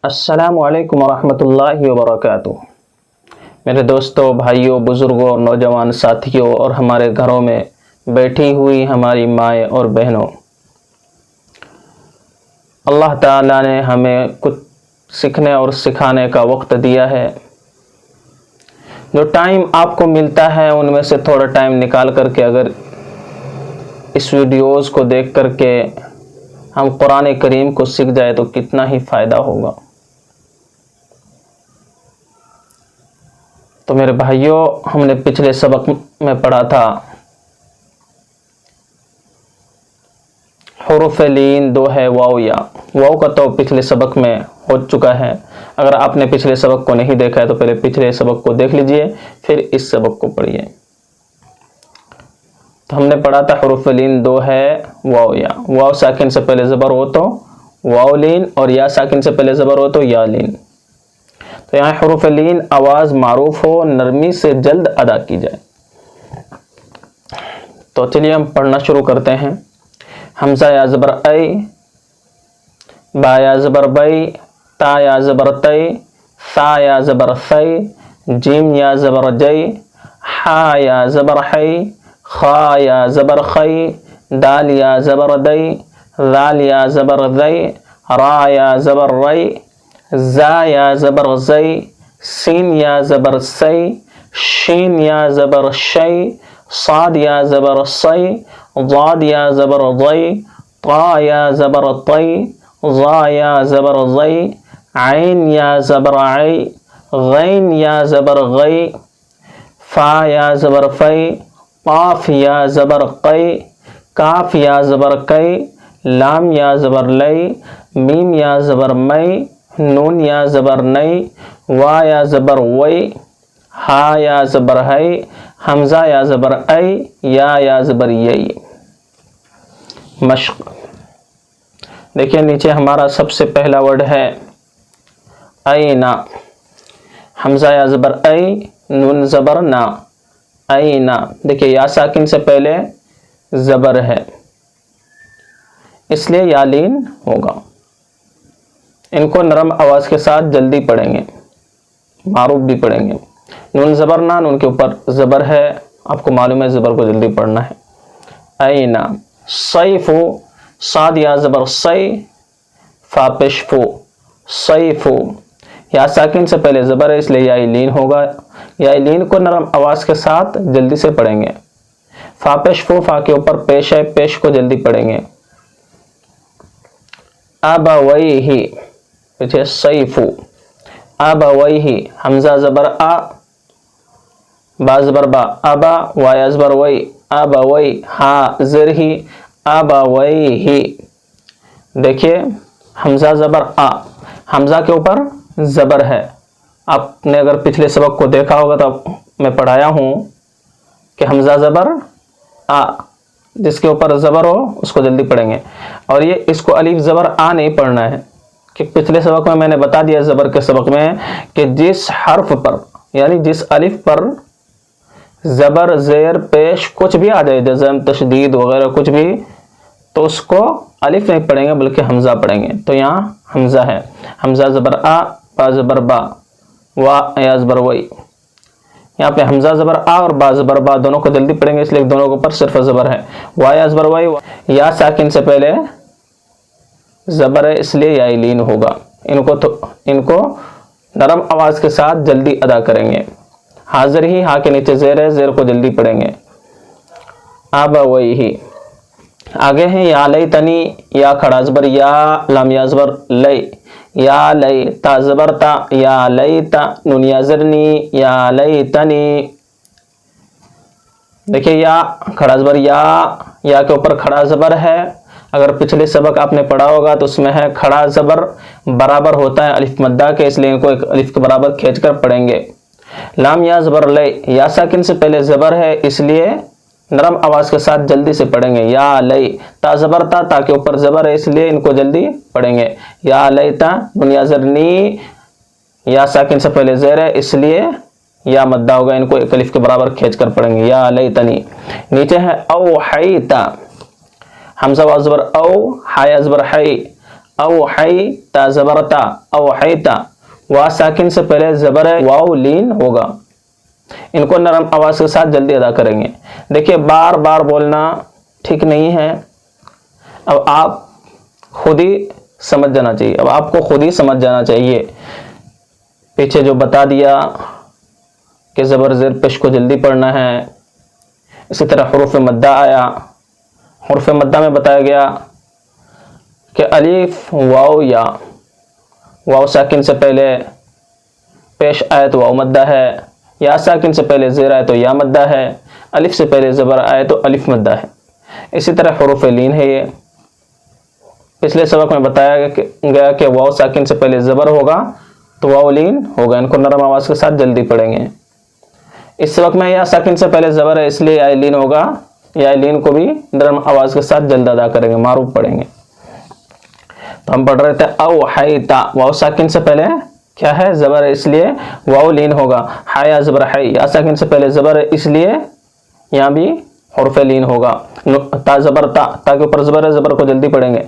अस्सलामु अलैकुम वरहमतुल्लाहि वबरकातुहू। मेरे दोस्तों, भाइयों, बुज़ुर्गों, नौजवान साथियों और हमारे घरों में बैठी हुई हमारी माएँ और बहनों, अल्लाह ताला ने हमें कुछ सीखने और सिखाने का वक्त दिया है। जो टाइम आपको मिलता है उनमें से थोड़ा टाइम निकाल करके अगर इस वीडियोज़ को देख करके हम कुरान करीम को सीख जाए तो कितना ही फ़ायदा होगा। तो मेरे भाइयों, हमने पिछले सबक में पढ़ा था हुरूफ लीन दो है वाव या। वाव का तो पिछले सबक में हो चुका है। अगर आपने पिछले सबक को नहीं देखा है तो पहले पिछले सबक को देख लीजिए, फिर इस सबक को पढ़िए। तो हमने पढ़ा था हुरूफ लीन दो है वाव या। वाव साकिन से पहले ज़बर हो तो वाव लीन, और या साकिन से पहले ज़बर हो तो या लीन। तो यहाँ हुरूफ लीन आवाज़ मारूफ हो, नरमी से जल्द अदा की जाए। तो चलिए हम पढ़ना शुरू करते हैं। हमज़ा या ज़बर ऐ, बा या ज़बर बै, ता या ज़बर तै, सा या ज़बर सै, जीम या ज़बर जै, हा या ज़बर है, खा या ज़बर खै, दाल या ज़बर दै, ज़ाल या ज़बर ज़ै, रा या ज़बर रै, ज़ा या ज़बर ज़ै, सीन या ज़बर सै, शीन या ज़बर शै, साद या ज़बर सै, ज़ाद या ज़बर ज़ै, ता या ज़बर तै, ज़ा या ज़बर ज़ै, ऐन या ज़बर ऐ, गैन या ज़बर गै, फा या ज़बर फै, काफ या ज़बर कै, काफ या ज़बर कै, लाम या ज़बर लै, मीम या ज़बर मै, नून या ज़बर नै, वा या ज़बर वै, हा या ज़बर है, हमज़ा या ज़बर ऐ, या ज़बर यै। मश्क। देखिए नीचे हमारा सबसे पहला वर्ड है ऐना। हमज़ा या ज़बर ऐ, नून ज़बर ना, ऐना। देखिए या साकिन से पहले ज़बर है, इसलिए या लीन होगा। इनको नरम आवाज़ के साथ जल्दी पढ़ेंगे, मारूफ भी पढ़ेंगे। नून ज़बर ना, नून के ऊपर ज़बर है, आपको मालूम है ज़बर को जल्दी पढ़ना है। ऐना। सैफु, साद या ज़बर सै, फा पेशफु, सैफु। या साकिन से पहले ज़बर है, इसलिए या लीन होगा। या लीन को नरम आवाज़ के साथ जल्दी से पढ़ेंगे। फा पेशफु, फा के ऊपर पेश है, पेश को जल्दी पढ़ेंगे। अबवैहि, पीछे सैफु, अबवैहि। हमज़ा ज़बर आ, बा ज़बर बा, अबा, वाया ज़बर वै, अबवै, हा ज़र ही, अबवैहि। देखिए हमज़ा ज़बर आ, हमज़ा के ऊपर ज़बर है। आपने अगर पिछले सबक को देखा होगा तो मैं पढ़ाया हूँ कि हमज़ा ज़बर आ, जिसके ऊपर ज़बर हो उसको जल्दी पढ़ेंगे। और ये इसको अलीफ ज़बर आ नहीं पढ़ना है, कि पिछले सबक में मैंने बता दिया ज़बर के सबक में कि जिस हर्फ पर यानी जिस अलिफ पर ज़बर ज़ेर पेश कुछ भी आ जाए, जज़म तशदीद वगैरह कुछ भी, तो उसको अलिफ नहीं पढ़ेंगे बल्कि हमज़ा पढ़ेंगे। तो यहाँ हमज़ा है। हमज़ा ज़बर आ, बा ज़बर बा, वा या ज़बर वै। यहाँ पे हमज़ा ज़बर आ और बा ज़बर बा दोनों को जल्दी पढ़ेंगे, इसलिए दोनों के ऊपर सिर्फ ज़बर है। वा या ज़बर वै, या साकिन से पहले ज़बर है, इसलिए या लीन होगा। इनको नरम आवाज़ के साथ जल्दी अदा करेंगे। हाज़िर ही, हा के नीचे ज़ेर है, ज़ेर को जल्दी पढ़ेंगे। अबवैहि। आगे हैं या लैतनी, या खड़ा ज़बर या, लाम या ज़बर लै, या लै, ता ज़बर ता, या लैता, नून या ज़रनी, या लैतनी। देखिए या खड़ा ज़बर या के ऊपर खड़ा ज़बर है। अगर पिछले सबक आपने पढ़ा होगा तो उसमें है खड़ा ज़बर बराबर होता है अलिफ मद्दा के, इसलिए इनको एक अलिफ के बराबर खींच कर पढ़ेंगे। लाम या ज़बर लै, या साकिन से पहले ज़बर है, इसलिए नरम आवाज़ के साथ जल्दी से पढ़ेंगे। या लै, ता ज़बर ता के ऊपर ज़बर है, इसलिए इनको जल्दी पढ़ेंगे। या लैता, नून या ज़रनी, या साकिन से पहले ज़ेर है, इसलिए या मद्दा होगा, इनको एक अलिफ के बराबर खींच कर पढ़ेंगे। या लैतनी। नीचे है औ हैता, हमज़ा वा ज़बर औ, हा या ज़बर है, औहैता ज़बरता, औहैता, वाव साकिन से पहले ज़बर है, वाव लीन होगा। इनको नरम आवाज के साथ जल्दी अदा करेंगे। देखिए बार बार बोलना ठीक नहीं है, अब आप खुद ही समझ जाना चाहिए, अब आपको खुद ही समझ जाना चाहिए। पीछे जो बता दिया कि ज़बर ज़ेर पेश को जल्दी पढ़ना है। इसी तरह हुरूफ मद्दा आया, हुरूफ मद्दा में बताया गया कि अलिफ वाव या, वाव साकिन से पहले पेश आए तो वाव मद्दा है, या साकिन से पहले ज़ेर आए तो या मद्दा है, अलिफ से पहले ज़बर आए तो अलिफ मद्दा है। इसी तरह हुरूफ लीन है ये। पिछले सबक में बताया गया कि वाव साकिन से पहले ज़बर होगा तो वाव लीन होगा। इनको नरम आवाज़ के साथ जल्दी पढ़ेंगे। इस सबक में या साकिन से पहले ज़बर है इसलिए या लीन होगा, या लीन को भी नरम आवाज़ के साथ जल्द अदा करेंगे, मारूफ पढ़ेंगे। तो हम पढ़ रहे थे औहैता, वाव साकिन से पहले क्या है, ज़बर है इसलिए वाव लीन होगा। हाया ज़बर है, या साकिन से पहले ज़बर है इसलिए यहाँ भी हुर्फ लीन होगा। ता ज़बर ता, ता के ऊपर ज़बर है, ज़बर को जल्दी पढ़ेंगे।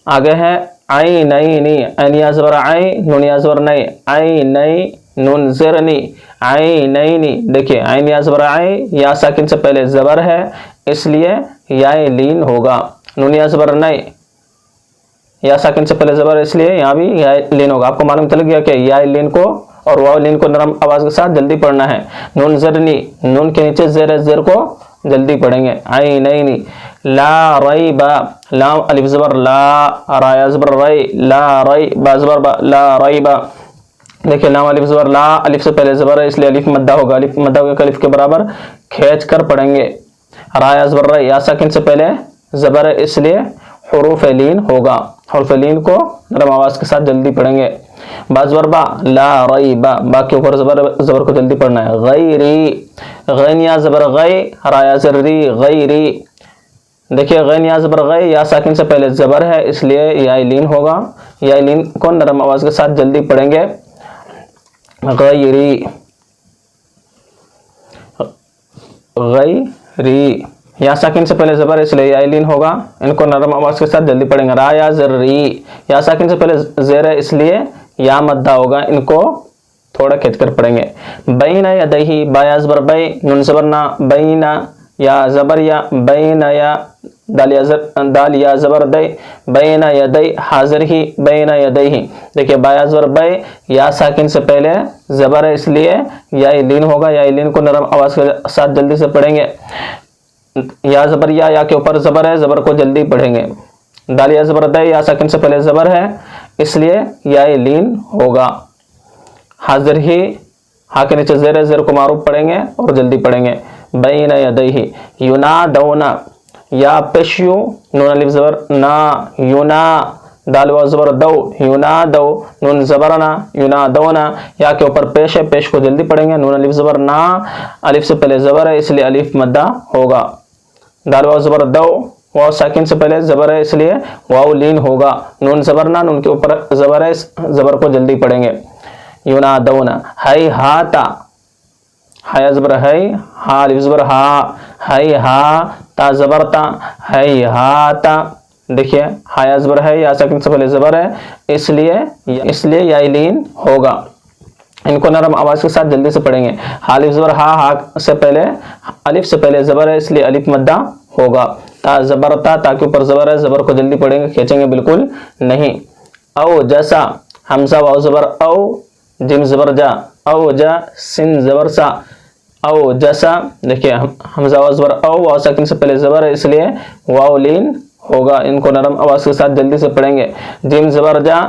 आगे है आई नई नी, ऐन या ज़बर आई, नून या ज़बर नई, आई नई नून ज़ेर नी, आई नई नी। देखिए ऐन या ज़बर आई, या साकिन से पहले ज़बर है इसलिए या लीन होगा। नून या ज़बर नई, या साकिन से पहले ज़बर है इसलिए यहाँ भी या लीन होगा। आपको मालूम चल गया कि या लीन को और वाव लीन को नरम आवाज़ के साथ जल्दी पढ़ना है। नून ज़ेर नी, नून के नीचे ज़ेर है, ज़ेर को जल्दी पढ़ेंगे। आई नई नी, ला रई बा, लाम अलिफ ज़बर ला, रा ज़बर रई, ला रई बा ज़बर बा, ला रई बा। देखिए लाम अलिफ ज़बर ला, अलिफ से पहले ज़बर है इसलिए अलिफ मद्दा होगा, अलिफ मद्दा होगा अलिफ के बराबर खींच कर पढ़ेंगे। रा ज़बर रई, या साकिन से पहले ज़बर है इसलिए हुरूफ लीन होगा। हुरूफ लीन को नरम आवाज़ के साथ जल्दी पढ़ेंगे। बा ज़बर बा, ला रई बा, बा के ऊपर ज़बर को जल्दी पढ़ना है। गैरी, गैन या ज़बर गै, रा या ज़र री, गैरी। देखिए गैन या ज़बर गै, या साकिन से पहले ज़बर है इसलिए या लीन होगा। या लीन को नरम आवाज़ के साथ जल्दी पढ़ेंगे। गैरी, गैरी, या साकिन से पहले ज़बर है इसलिए या लीन होगा। इनको नरम आवाज़ के साथ जल्दी पढ़ेंगे। रा या ज़र्री, या साकिन से पहले ज़ेर है इसलिए या मद्दा होगा। इनको थोड़ा खींच कर पढ़ेंगे। बैना यदैहि, बा या ज़बर बै, नून ज़बर ना, बैना या ज़बर या, बैना या, दाल या ज़बर दै, बैना यदै, हाज़िर ही, बैना यदैहि। देखिए बा या ज़बर बै, या साकिन से पहले ज़बर है इसलिए या लीन होगा। या लीन को नरम आवाज़ के साथ जल्दी से पढ़ेंगे। या ज़बर या के ऊपर ज़बर है, ज़बर को जल्दी पढ़ेंगे। दाल या ज़बर दै, या साकिन से पहले ज़बर है इसलिए या लीन होगा। हाज़िर ही, हा के नीचे ज़ेर है, ज़ेर को मारूफ पढ़ेंगे और जल्दी पढ़ेंगे। बैना यदैहि, युनादौना, या पेशयू, नून अलिफ ज़बर ना, युना, दाल वाव ज़बर दौ, युनादौ, नून ज़बर ना, युनादौना। या के ऊपर पेश है, पेश को जल्दी पढ़ेंगे। नून अलिफ ज़बर ना, अलिफ से पहले ज़बर है इसलिए अलिफ मद्दा होगा। दाल वाव ज़बर दौ, वाव साकिन से पहले ज़बर है इसलिए वाव लीन होगा। नून ज़बर ना, नून के ऊपर ज़बर है, ज़बर को जल्दी पढ़ेंगे। युनादौना, है हाता, हाया ज़बर है, हा अलिफ ज़बर हा, है हा, ता ज़बर ता, है हाता। देखिए हाया ज़बर है, या साकिन से पहले ज़बर है इसलिए या लीन होगा। इनको नरम आवाज़ के साथ जल्दी से पढ़ेंगे। हा अलिफ ज़बर हा से पहले, अलिफ से पहले ज़बर है इसलिए अलिफ मद्दा होगा। ता ज़बर ता, ता के ऊपर ज़बर है, ज़बर को जल्दी पढ़ेंगे, खींचेंगे बिल्कुल नहीं। औ जैसा, हमज़ा वाव ज़बर औ, जिम ज़बर जा, औ जा, सिन ज़बर सा, औ जैसा। देखिए हमज़ा वाव ज़बर औ, वाव साकिन से पहले ज़बर है इसलिए वाव लीन होगा। इनको नरम आवाज़ के साथ जल्दी से पढ़ेंगे। जिम ज़बर जा,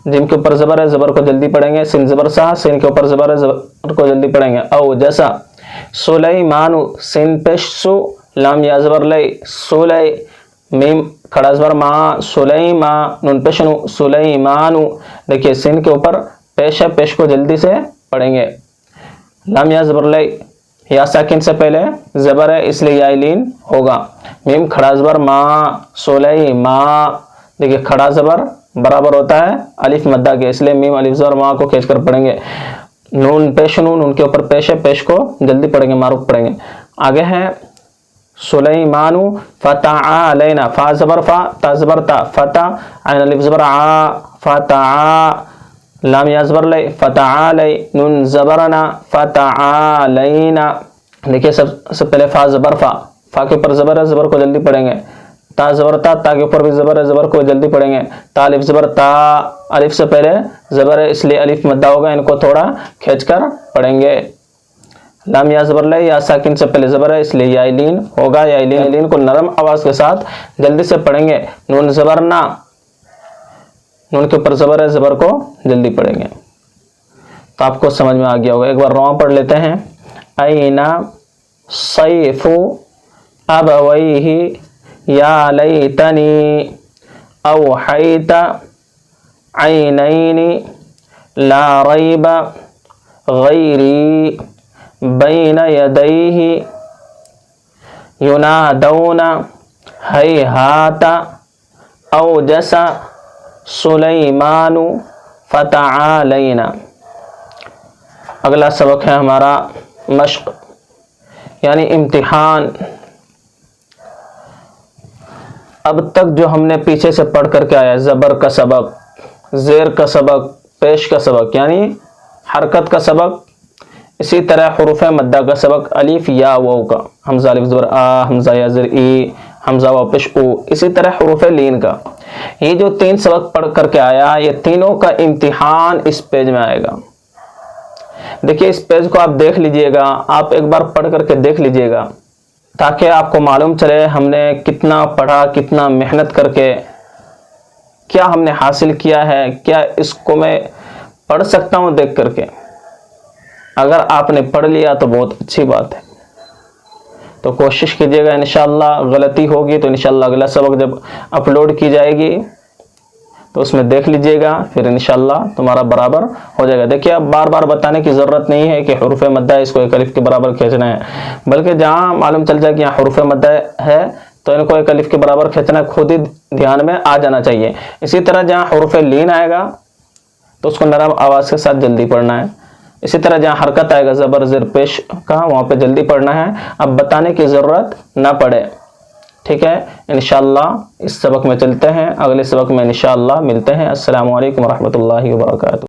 जिम के ऊपर ज़बर है, ज़बर को जल्दी पढ़ेंगे। सिन ज़बर सा, सिन के ऊपर ज़बर है, ज़बर को जल्दी पढ़ेंगे। औ जैसा, सुलैमानु, सिन पेश सु, लाम या ज़बर लै, सुलै, मीम खड़ा ज़बर मा, सुलैमा, नून पेश नु, सुलैमानु। देखिए सिन के ऊपर पेश है, पेश को जल्दी से पढ़ेंगे। लाम या ज़बर लै, या साकिन से पहले ज़बर है इसलिए या लीन होगा। मीम खड़ा ज़बर मा, सुलै मा। देखिए खड़ा ज़बर बराबर होता है अलिफ मद्दा के, इसलिए मीम अलिफ ज़बर मा को खींच कर पढ़ेंगे। नून पेश नून, उनके ऊपर पेश है, पेश को जल्दी पढ़ेंगे, मारूफ पढ़ेंगे। आगे है सुलैमानु फतआलैना, फा ज़बर फा, ता ज़बर ता, फता, आइन अलिफ ज़बर आ, फतआ, लाम या ज़बर लै, फतआलै, नून ज़बरना, फतआलैना। देखिए सबसे पहले फा ज़बर फा के ऊपर ज़बर है, ज़बर को जल्दी पढ़ेंगे। ता ज़बर ता के ऊपर भी ज़बर है, ज़बर को जल्दी पढ़ेंगे। ता अलिफ ज़बर ता, अलिफ से पहले ज़बर है इसलिए अलिफ मद्दा होगा, इनको थोड़ा खींचकर पढ़ेंगे। लाम या ज़बर लै, या साकिन से पहले ज़बर है इसलिए याइलीन होगा, याइलीन को नरम आवाज़ के साथ जल्दी से पढ़ेंगे। नून ज़बर ना, नून के ऊपर ज़बर है, ज़बर को जल्दी पढ़ेंगे। तो आपको समझ में आ गया होगा। एक बार रॉ पढ़ लेते हैं। ऐना सैफु अबवैहि या लैतनी औहैता ऐनैनि ला रैब गैरी बैन यदैहि युनादौना हैहाता औजसा सुलैमानु फतआलैना। अगला सबक है हमारा मश्क यानी इम्तिहान। अब तक जो हमने पीछे से पढ़ करके आया, ज़बर का सबक, ज़ेर का सबक, पेश का सबक यानी हरकत का सबक, इसी तरह हुरूफ मद्दा का सबक, अलिफ या वाव का, हमज़ा अलिफ ज़बर आ, हमज़ा या ज़ेर ई, हमज़ा वाव पेश ऊ, इसी तरह हुरूफ लीन का। ये जो 3 सबक पढ़ करके आया, ये तीनों का इम्तिहान इस पेज में आएगा। देखिए इस पेज को आप देख लीजिएगा, आप एक बार पढ़ करके देख लीजिएगा ताकि आपको मालूम चले हमने कितना पढ़ा, कितना मेहनत करके क्या हमने हासिल किया है, क्या इसको मैं पढ़ सकता हूँ देख करके। अगर आपने पढ़ लिया तो बहुत अच्छी बात है। तो कोशिश कीजिएगा, इंशाअल्लाह गलती होगी तो इंशाअल्लाह अगला सबक जब अपलोड की जाएगी तो उसमें देख लीजिएगा, फिर इंशाअल्लाह तुम्हारा बराबर हो जाएगा। देखिए अब बार बार बताने की ज़रूरत नहीं है कि हुरूफ मद्दा इसको एक अलिफ के बराबर खींचना है, बल्कि जहाँ मालूम चल जाए कि यहाँ हुरूफ मद्दा है तो इनको एक अलिफ के बराबर खींचना खुद ही ध्यान में आ जाना चाहिए। इसी तरह जहाँ हुरूफ लीन आएगा तो उसको नरम आवाज़ के साथ जल्दी पढ़ना है। इसी तरह जहाँ हरकत आएगा ज़बर ज़ेर पेश का, वहाँ पे जल्दी पढ़ना है, अब बताने की ज़रूरत ना पड़े। ठीक है, इंशाअल्लाह इस सबक में चलते हैं, अगले सबक में इंशाअल्लाह मिलते हैं। अस्सलामु अलैकुम रहमतुल्लाहि व बरकातुहू।